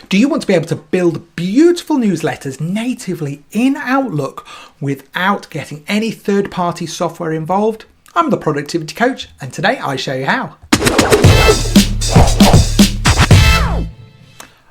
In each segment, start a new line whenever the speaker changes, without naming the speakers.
Do you want to be able to build beautiful newsletters natively in Outlook without getting any third-party software involved? I'm the Productivity Coach, and today I show you how.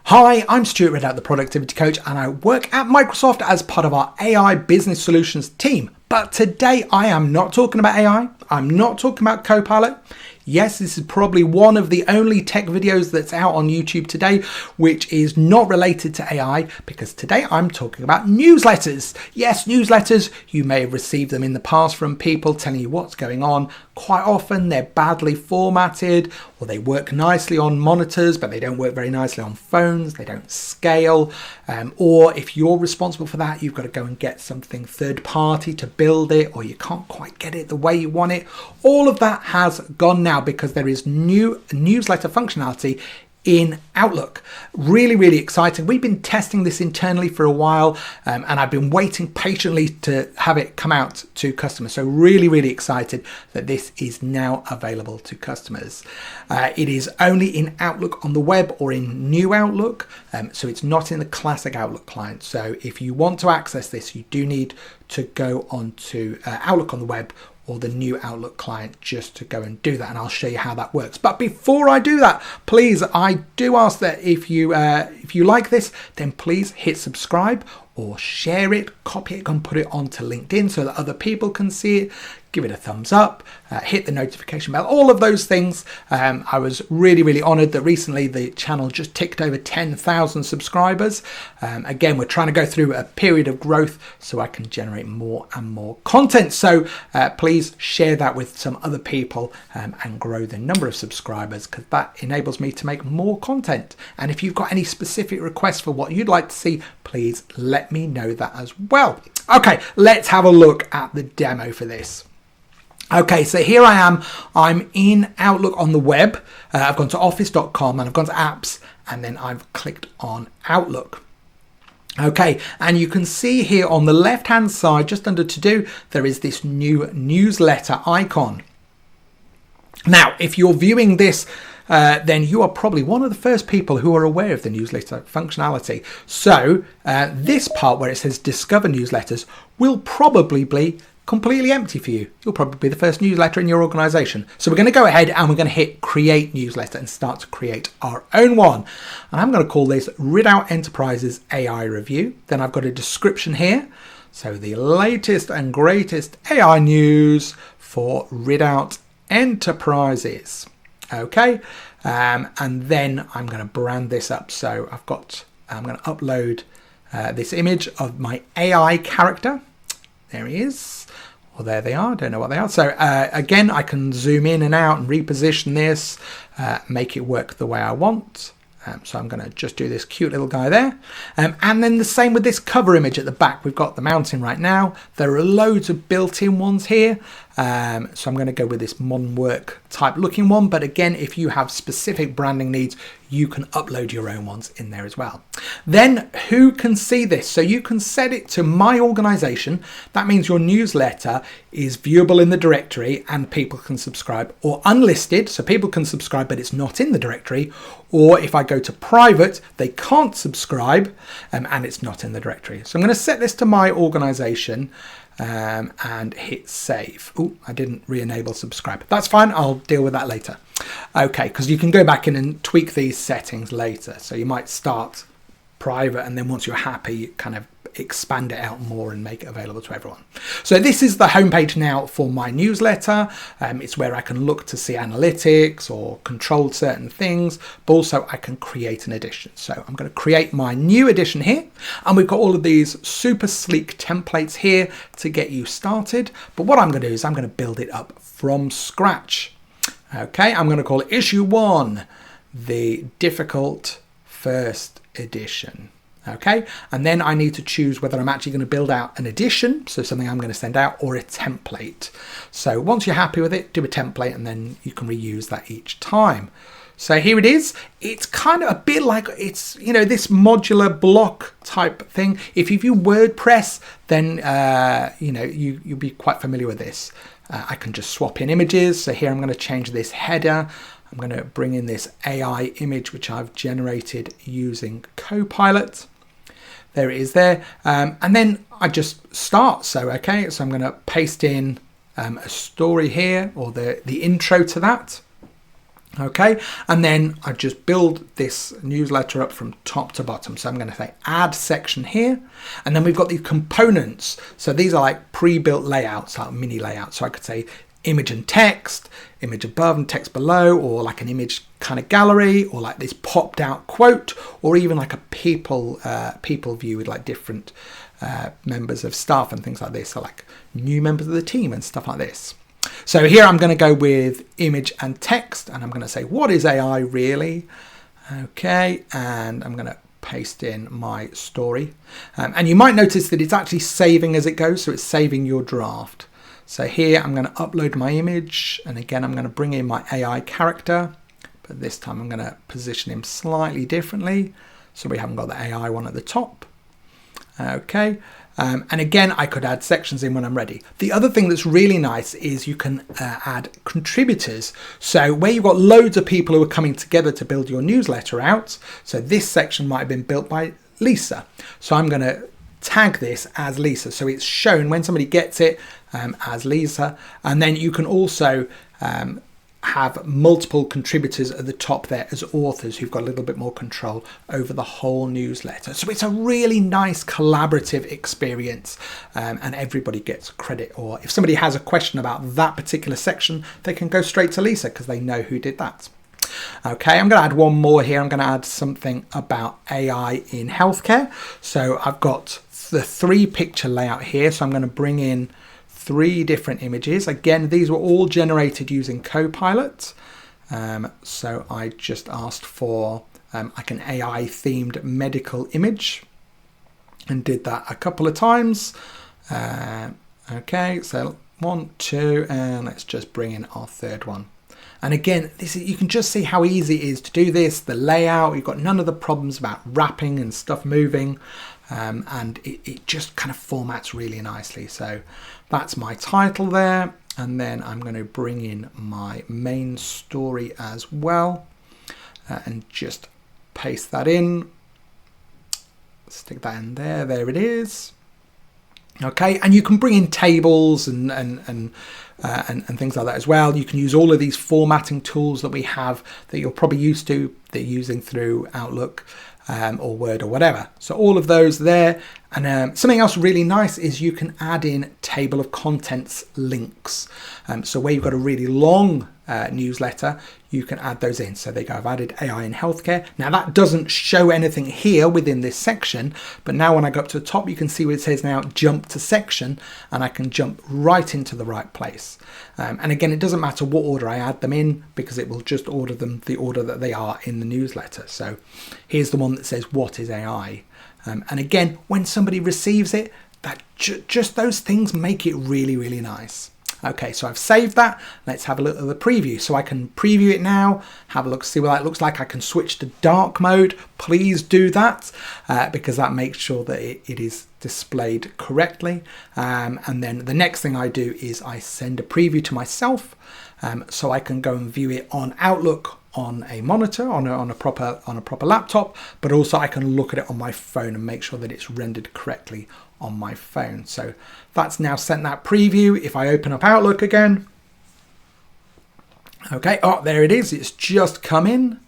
Hi, I'm Stuart Ridout, the Productivity Coach, and I work at Microsoft as part of our AI Business Solutions team. But today I am not talking about AI. I'm not talking about Copilot. Yes, this is probably one of the only tech videos that's out on YouTube today, which is not related to AI, because today I'm talking about newsletters. Yes, newsletters. You may have received them in the past from people telling you what's going on. Quite often they're badly formatted, or they work nicely on monitors, but they don't work very nicely on phones. They don't scale. Or if you're responsible for that, you've got to go and get something third party to build it, or you can't quite get it the way you want it. All of that has gone now because there is new newsletter functionality in Outlook. Really, really exciting. We've been testing this internally for a while, and I've been waiting patiently to have it come out to customers. So really, really excited that this is now available to customers. It is only in Outlook on the web or in New Outlook, so it's not in the classic Outlook client. So if you want to access this, you do need to go onto Outlook on the web or the New Outlook client just to go and do that, and I'll show you how that works. But before I do that, please, I do ask that if you like this, then please hit subscribe or share it, copy it, and put it onto LinkedIn so that other people can see it. Give it a thumbs up, hit the notification bell, all of those things. I was really, really honored that recently the channel just ticked over 10,000 subscribers. Again, we're trying to go through a period of growth so I can generate more and more content. So please share that with some other people and grow the number of subscribers, because that enables me to make more content. And if you've got any specific requests for what you'd like to see, please let me know that as well. Okay, let's have a look at the demo for this. Okay, so here I am. I'm in Outlook on the web. I've gone to office.com and I've gone to apps, and then I've clicked on Outlook. Okay, and you can see here on the left hand side, just under to do, there is this new newsletter icon. Now, if you're viewing this, then you are probably one of the first people who are aware of the newsletter functionality. So this part where it says discover newsletters will probably be completely empty for you. You'll probably be the first newsletter in your organization. So we're going to go ahead and we're going to hit create newsletter and start to create our own one. And I'm going to call this Ridout Enterprises AI Review. Then I've got a description here. So the latest and greatest AI news for Ridout Enterprises. Okay. And then I'm going to brand this up. So I'm going to upload this image of my AI character. There he is. Well, there they are. I don't know what they are. So again, I can zoom in and out and reposition this, make it work the way I want. So I'm going to just do this cute little guy there. And then the same with this cover image at the back. We've got the mountain right now. There are loads of built-in ones here. So I'm going to go with this modern work type looking one. But again, if you have specific branding needs, you can upload your own ones in there as well. Then who can see this? So you can set it to my organization. That means your newsletter is viewable in the directory and people can subscribe, or unlisted. So people can subscribe, but it's not in the directory. Or if I go to private, they can't subscribe and it's not in the directory. So I'm going to set this to my organization. And hit save. Oh, I didn't re-enable subscribe. That's fine. I'll deal with that later. Okay, because you can go back in and tweak these settings later. So you might start private, and then once you're happy, kind of expand it out more and make it available to everyone. So this is the homepage now for my newsletter. It's where I can look to see analytics or control certain things, but also I can create an edition. So I'm going to create my new edition here, and we've got all of these super sleek templates here to get you started. But what I'm going to do is I'm going to build it up from scratch. Okay, I'm going to call it issue 1, the difficult first edition. Okay, and then I need to choose whether I'm actually going to build out an edition, so something I'm going to send out, or a template. So once you're happy with it, do a template, and then you can reuse that each time. So here it is. It's kind of a bit like it's, this modular block type thing. If you view WordPress, then, you'll be quite familiar with this. I can just swap in images. So here I'm going to change this header. I'm going to bring in this AI image, which I've generated using Copilot. There it is there. And then I just start. So, okay, so I'm going to paste in a story here, or the intro to that. Okay, and then I just build this newsletter up from top to bottom. So I'm going to say add section here, and then we've got these components. So these are like pre-built layouts, like mini layouts. So I could say image and text, image above and text below, or like an image kind of gallery, or like this popped out quote, or even like a people view with like different members of staff and things like this. So like new members of the team and stuff like this. So here I'm going to go with image and text, and I'm going to say, what is AI really? Okay, and I'm going to paste in my story. And you might notice that it's actually saving as it goes, so it's saving your draft. So here I'm going to upload my image, and again I'm going to bring in my AI character, but this time I'm going to position him slightly differently, so we haven't got the AI one at the top. Okay. And again, I could add sections in when I'm ready. The other thing that's really nice is you can add contributors. So where you've got loads of people who are coming together to build your newsletter out. So this section might have been built by Lisa. So I'm going to tag this as Lisa. So it's shown when somebody gets it as Lisa. And then you can also have multiple contributors at the top there as authors who've got a little bit more control over the whole newsletter. So it's a really nice collaborative experience, and everybody gets credit. Or if somebody has a question about that particular section, they can go straight to Lisa because they know who did that. Okay, I'm going to add one more here. I'm going to add something about AI in healthcare. So I've got the 3-picture layout here. So I'm going to bring in 3 different images. Again, these were all generated using Copilot. So I just asked for like an AI themed medical image and did that a couple of times. Okay, so 1, 2, and let's just bring in our 3rd one. And again, you can just see how easy it is to do this. The layout, you've got none of the problems about wrapping and stuff moving. And it just kind of formats really nicely. So that's my title there. And then I'm going to bring in my main story as well, and just paste that in. Stick that in there. There it is. Okay, and you can bring in tables and things like that as well. You can use all of these formatting tools that we have that you're probably used to, that you're using through Outlook or Word or whatever. So all of those there. And something else really nice is you can add in table of contents links. So where you've got a really long newsletter, you can add those in. So there you go, I've added AI in healthcare. Now that doesn't show anything here within this section, but now when I go up to the top, you can see where it says now jump to section, and I can jump right into the right place. And again, it doesn't matter what order I add them in, because it will just order them the order that they are in the newsletter. So here's the one that says, what is AI? And again, when somebody receives it, that just those things make it really, really nice. Okay, so I've saved that. Let's have a look at the preview. So I can preview it now, have a look, see what that looks like. I can switch to dark mode. Please do that because that makes sure that it is displayed correctly. And then the next thing I do is I send a preview to myself so I can go and view it on Outlook on a monitor, on a proper laptop, but also I can look at it on my phone and make sure that it's rendered correctly on my phone. So that's now sent that preview. If I open up Outlook again, okay, oh, there it is. It's just come in.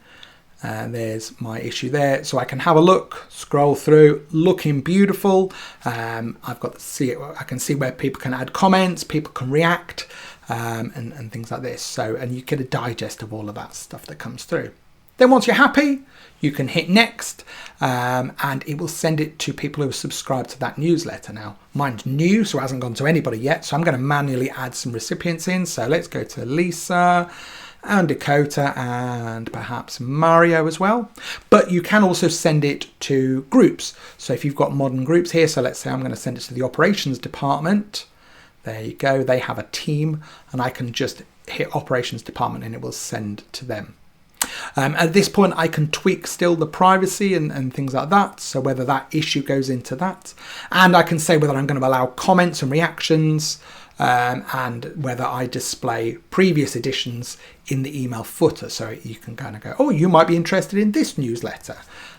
And there's my issue there. So I can have a look, scroll through, looking beautiful. I've got to see it. I can see where people can add comments, people can react, and things like this. So, and you get a digest of all of that stuff that comes through. Then once you're happy, you can hit next, and it will send it to people who are subscribed to that newsletter. Now, mine's new, so it hasn't gone to anybody yet. So I'm going to manually add some recipients in. So let's go to Lisa and Dakota and perhaps Mario as well. But you can also send it to groups. So if you've got modern groups here, so let's say I'm going to send it to the operations department. There you go. They have a team, and I can just hit operations department and it will send to them. At this point, I can tweak still the privacy and things like that. So whether that issue goes into that, and I can say whether I'm going to allow comments and reactions, and whether I display previous editions in the email footer. So you can kind of go, oh, you might be interested in this newsletter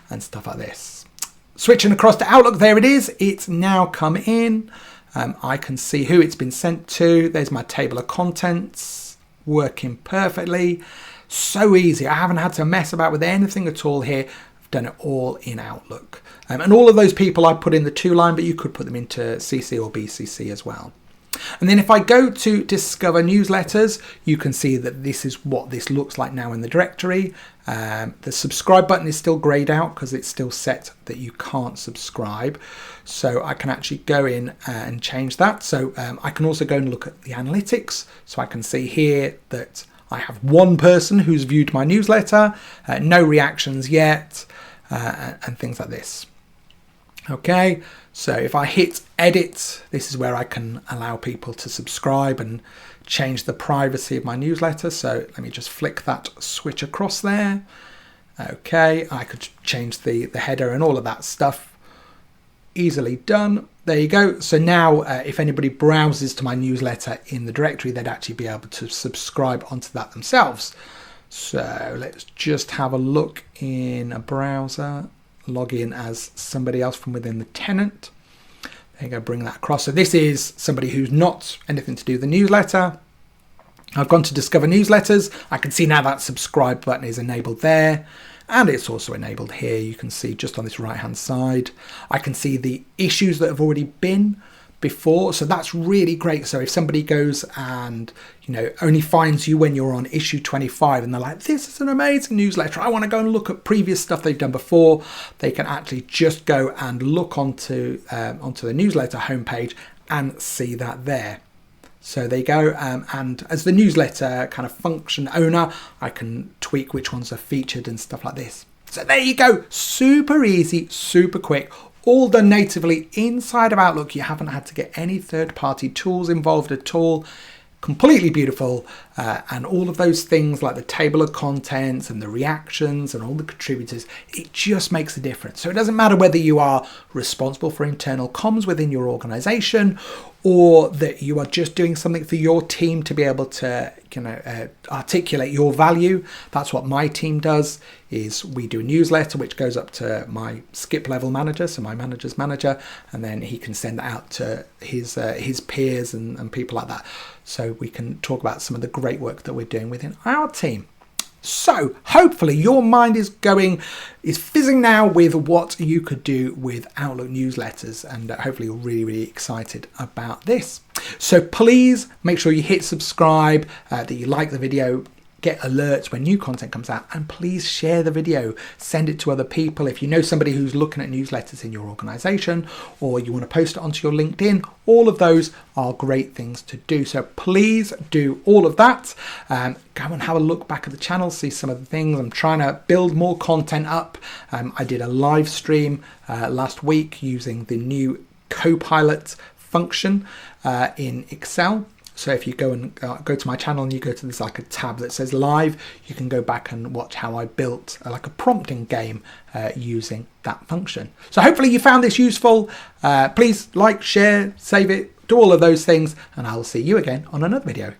and stuff like this. Switching across to Outlook, there it is. It's now come in. I can see who it's been sent to. There's my table of contents working perfectly. So easy. I haven't had to mess about with anything at all here. I've done it all in Outlook. And all of those people I put in the to line, but you could put them into CC or BCC as well. And then if I go to discover newsletters, you can see that this is what this looks like now in the directory. The subscribe button is still grayed out because it's still set that you can't subscribe. So I can actually go in and change that. So I can also go and look at the analytics. So I can see here that I have one person who's viewed my newsletter, no reactions yet, and things like this. Okay, so if I hit edit, this is where I can allow people to subscribe and change the privacy of my newsletter. So let me just flick that switch across there. Okay, I could change the header and all of that stuff. Easily done. There you go. So now if anybody browses to my newsletter in the directory, they'd actually be able to subscribe onto that themselves. So let's just have a look in a browser. Log in as somebody else from within the tenant. There you go, bring that across. So this is somebody who's not anything to do with the newsletter. I've gone to discover newsletters. I can see now that subscribe button is enabled there. And it's also enabled here. You can see just on this right hand side, I can see the issues that have already been before. So that's really great. So if somebody goes and, only finds you when you're on issue 25 and they're like, this is an amazing newsletter, I want to go and look at previous stuff they've done before, they can actually just go and look onto the newsletter homepage and see that there. So there you go. And as the newsletter kind of function owner, I can tweak which ones are featured and stuff like this. So there you go. Super easy, super quick. All done natively inside of Outlook. You haven't had to get any third-party tools involved at all. Completely beautiful. And all of those things like the table of contents and the reactions and all the contributors, it just makes a difference. So it doesn't matter whether you are responsible for internal comms within your organization or that you are just doing something for your team to be able to articulate your value. That's what my team does. Is we do a newsletter which goes up to my skip level manager, so my manager's manager, and then he can send it out to his peers and people like that. So we can talk about some of the great work that we're doing within our team. So hopefully your mind is fizzing now with what you could do with Outlook newsletters, and hopefully you're really, really excited about this. So please make sure you hit subscribe, that you like the video, get alerts when new content comes out, and please share the video, send it to other people. If you know somebody who's looking at newsletters in your organization, or you want to post it onto your LinkedIn, all of those are great things to do. So please do all of that. Go and have a look back at the channel, see some of the things. I'm trying to build more content up. I did a live stream last week using the new Copilot function in Excel. So if you go and go to my channel and you go to this like a tab that says live, you can go back and watch how I built like a prompting game using that function. So hopefully you found this useful. Please like, share, save it, do all of those things, and I will see you again on another video.